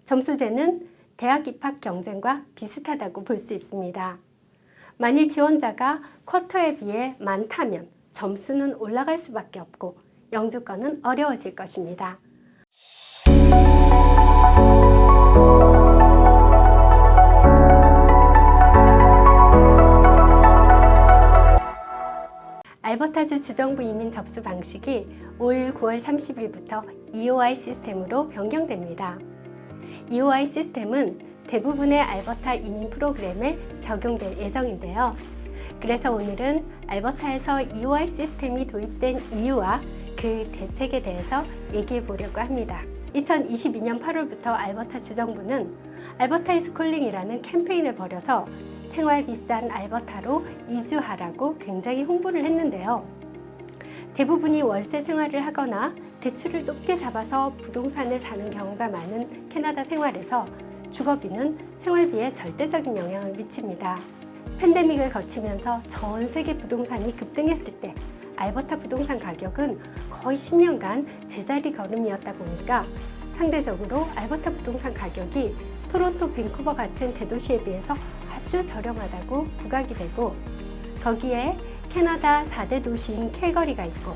점수제는 대학 입학 경쟁과 비슷하다고 볼 수 있습니다. 만일 지원자가 쿼터에 비해 많다면 점수는 올라갈 수밖에 없고 영주권은 어려워질 것입니다. 알버타주 주정부 이민 접수 방식이 올 9월 30일부터 EOI 시스템으로 변경됩니다. EOI 시스템은 대부분의 알버타 이민 프로그램에 적용될 예정인데요. 그래서 오늘은 알버타에서 EOI 시스템이 도입된 이유와 그 대책에 대해서 얘기해 보려고 합니다. 2022년 8월부터 알버타 주정부는 알버타 이즈 콜링이라는 캠페인을 벌여서 생활 비싼 알버타로 이주하라고 굉장히 홍보를 했는데요. 대부분이 월세 생활을 하거나 대출을 높게 잡아서 부동산을 사는 경우가 많은 캐나다 생활에서 주거비는 생활비에 절대적인 영향을 미칩니다. 팬데믹을 거치면서 전 세계 부동산이 급등했을 때 알버타 부동산 가격은 거의 10년간 제자리 걸음이었다 보니까 상대적으로 알버타 부동산 가격이 토론토, 밴쿠버 같은 대도시에 비해서 아주 저렴하다고 부각이 되고, 거기에 캐나다 4대 도시인 캘거리가 있고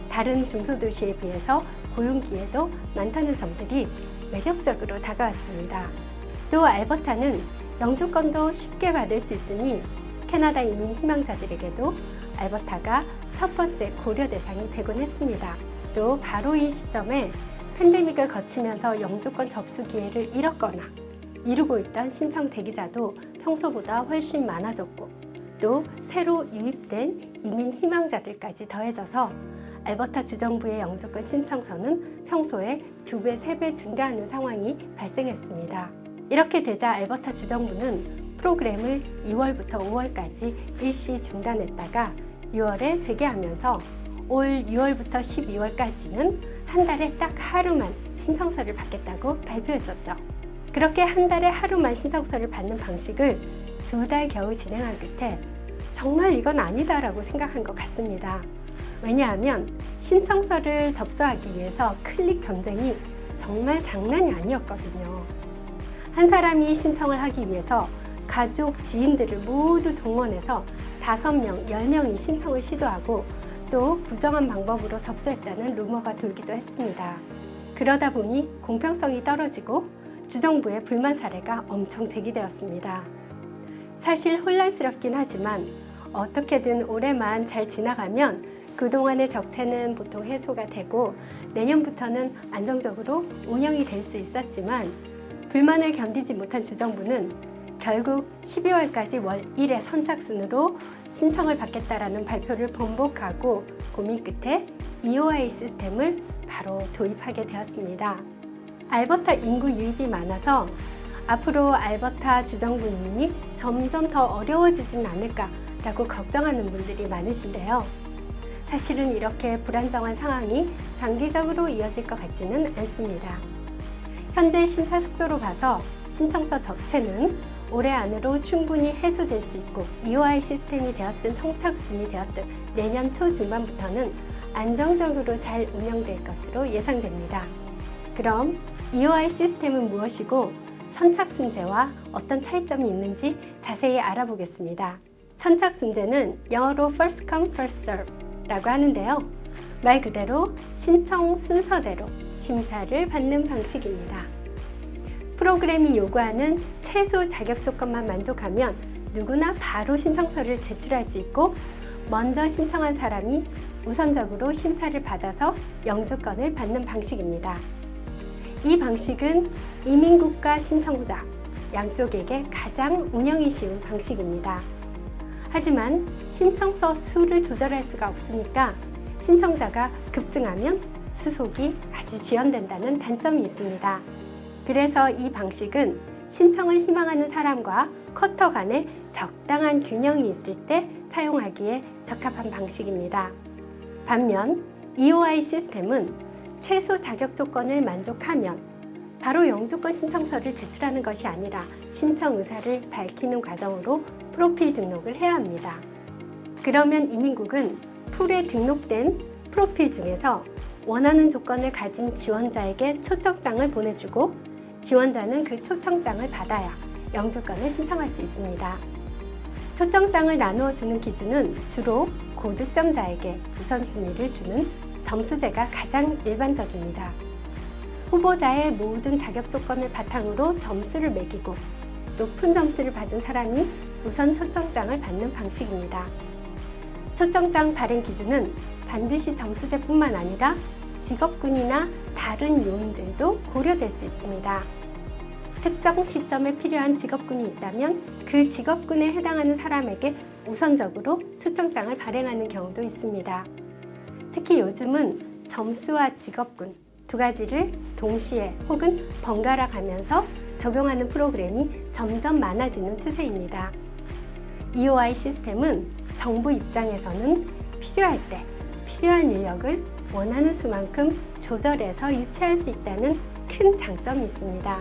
다른 중소도시에 비해서 고용기회도 많다는 점들이 매력적으로 다가왔습니다. 또 알버타는 영주권도 쉽게 받을 수 있으니 캐나다 이민 희망자들에게도 알버타가 첫 번째 고려 대상이 되곤 했습니다. 또 바로 이 시점에 팬데믹을 거치면서 영주권 접수 기회를 잃었거나 미루고 있던 신청 대기자도 평소보다 훨씬 많아졌고, 또 새로 유입된 이민 희망자들까지 더해져서 알버타 주정부의 영주권 신청서는 평소에 2배, 3배 증가하는 상황이 발생했습니다. 이렇게 되자 알버타 주정부는 프로그램을 2월부터 5월까지 일시 중단했다가 6월에 재개하면서 올 6월부터 12월까지는 한 달에 딱 하루만 신청서를 받겠다고 발표했었죠. 그렇게 한 달에 하루만 신청서를 받는 방식을 2달 겨우 진행한 끝에 정말 이건 아니다라고 생각한 것 같습니다. 왜냐하면 신청서를 접수하기 위해서 클릭 전쟁이 정말 장난이 아니었거든요. 한 사람이 신청을 하기 위해서 가족, 지인들을 모두 동원해서 5명, 10명이 신청을 시도하고 또 부정한 방법으로 접수했다는 루머가 돌기도 했습니다. 그러다 보니 공평성이 떨어지고 주정부의 불만 사례가 엄청 제기되었습니다. 사실 혼란스럽긴 하지만 어떻게든 올해만 잘 지나가면 그동안의 적체는 보통 해소가 되고 내년부터는 안정적으로 운영이 될 수 있었지만, 불만을 견디지 못한 주정부는 결국 12월까지 월 1회 선착순으로 신청을 받겠다라는 발표를 번복하고 고민 끝에 EOI 시스템을 바로 도입하게 되었습니다. 알버타 인구 유입이 많아서 앞으로 알버타 주정부 이민이 점점 더 어려워지진 않을까라고 걱정하는 분들이 많으신데요. 사실은 이렇게 불안정한 상황이 장기적으로 이어질 것 같지는 않습니다. 현재 심사 속도로 봐서 신청서 적체는 올해 안으로 충분히 해소될 수 있고 EOI 시스템이 되었든 선착순이 되었든 내년 초 중반부터는 안정적으로 잘 운영될 것으로 예상됩니다. 그럼 EOI 시스템은 무엇이고 선착순제와 어떤 차이점이 있는지 자세히 알아보겠습니다. 선착순제는 영어로 first come first serve 라고 하는데요. 말 그대로 신청 순서대로 심사를 받는 방식입니다. 프로그램이 요구하는 최소 자격 조건만 만족하면 누구나 바로 신청서를 제출할 수 있고, 먼저 신청한 사람이 우선적으로 심사를 받아서 영주권을 받는 방식입니다. 이 방식은 이민국과 신청자 양쪽에게 가장 운영이 쉬운 방식입니다. 하지만 신청서 수를 조절할 수가 없으니까 신청자가 급증하면 수속이 아주 지연된다는 단점이 있습니다. 그래서 이 방식은 신청을 희망하는 사람과 쿼터 간에 적당한 균형이 있을 때 사용하기에 적합한 방식입니다. 반면 EOI 시스템은 최소 자격 조건을 만족하면 바로 영주권 신청서를 제출하는 것이 아니라 신청 의사를 밝히는 과정으로 프로필 등록을 해야 합니다. 그러면 이민국은 풀에 등록된 프로필 중에서 원하는 조건을 가진 지원자에게 초청장을 보내주고 지원자는 그 초청장을 받아야 영주권을 신청할 수 있습니다. 초청장을 나누어 주는 기준은 주로 고득점자에게 우선순위를 주는 점수제가 가장 일반적입니다. 후보자의 모든 자격 조건을 바탕으로 점수를 매기고 높은 점수를 받은 사람이 우선 초청장을 받는 방식입니다. 초청장 발행 기준은 반드시 점수제뿐만 아니라 직업군이나 다른 요인들도 고려될 수 있습니다. 특정 시점에 필요한 직업군이 있다면 그 직업군에 해당하는 사람에게 우선적으로 초청장을 발행하는 경우도 있습니다. 특히 요즘은 점수와 직업군 두 가지를 동시에 혹은 번갈아 가면서 적용하는 프로그램이 점점 많아지는 추세입니다. EOI 시스템은 정부 입장에서는 필요할 때 필요한 인력을 원하는 수만큼 조절해서 유치할 수 있다는 큰 장점이 있습니다.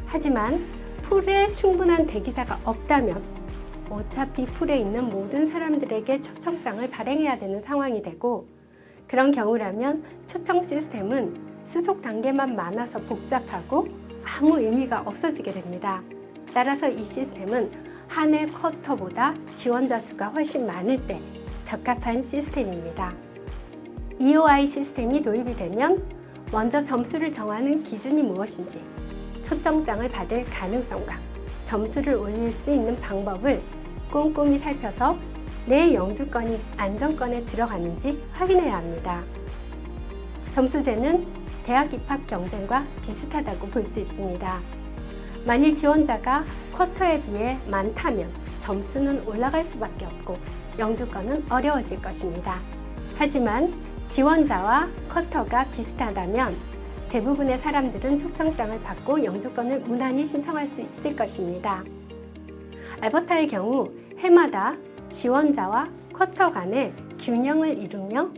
하지만 풀에 충분한 대기자가 없다면 어차피 풀에 있는 모든 사람들에게 초청장을 발행해야 되는 상황이 되고, 그런 경우라면 초청 시스템은 수속 단계만 많아서 복잡하고 아무 의미가 없어지게 됩니다. 따라서 이 시스템은 한 해 쿼터보다 지원자 수가 훨씬 많을 때 적합한 시스템입니다. EOI 시스템이 도입이 되면 먼저 점수를 정하는 기준이 무엇인지, 초청장을 받을 가능성과 점수를 올릴 수 있는 방법을 꼼꼼히 살펴서 내 영주권이 안정권에 들어가는지 확인해야 합니다. 점수제는 대학 입학 경쟁과 비슷하다고 볼 수 있습니다. 만일 지원자가 쿼터에 비해 많다면 점수는 올라갈 수밖에 없고 영주권은 어려워질 것입니다. 하지만 지원자와 쿼터가 비슷하다면 대부분의 사람들은 초청장을 받고 영주권을 무난히 신청할 수 있을 것입니다. 알버타의 경우 해마다 지원자와 쿼터 간의 균형을 이루며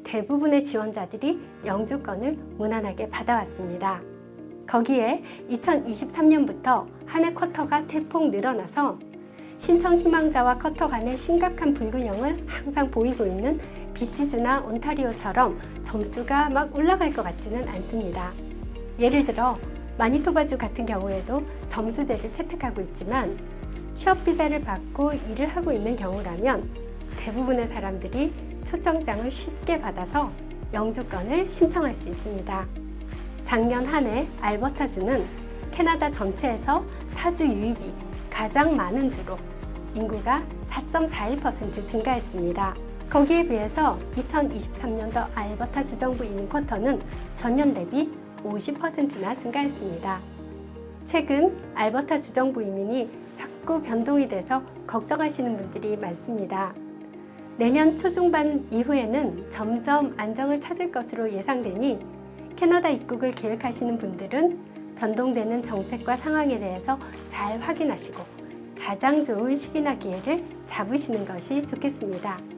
대부분의 지원자들이 영주권을 무난하게 받아왔습니다. 거기에 2023년부터 한 해 쿼터가 대폭 늘어나서 신청 희망자와 쿼터 간의 심각한 불균형을 항상 보이고 있는 BC주나 온타리오처럼 점수가 막 올라갈 것 같지는 않습니다. 예를 들어 마니토바주 같은 경우에도 점수제를 채택하고 있지만 취업비자를 받고 일을 하고 있는 경우라면 대부분의 사람들이 초청장을 쉽게 받아서 영주권을 신청할 수 있습니다. 작년 한 해 알버타주는 캐나다 전체에서 타주 유입이 가장 많은 주로 인구가 4.41% 증가했습니다. 거기에 비해서 2023년도 알버타 주정부 이민 쿼터는 전년 대비 50%나 증가했습니다. 최근 알버타 주정부 이민이 자꾸 변동이 돼서 걱정하시는 분들이 많습니다. 내년 초중반 이후에는 점점 안정을 찾을 것으로 예상되니 캐나다 입국을 계획하시는 분들은 변동되는 정책과 상황에 대해서 잘 확인하시고 가장 좋은 시기나 기회를 잡으시는 것이 좋겠습니다.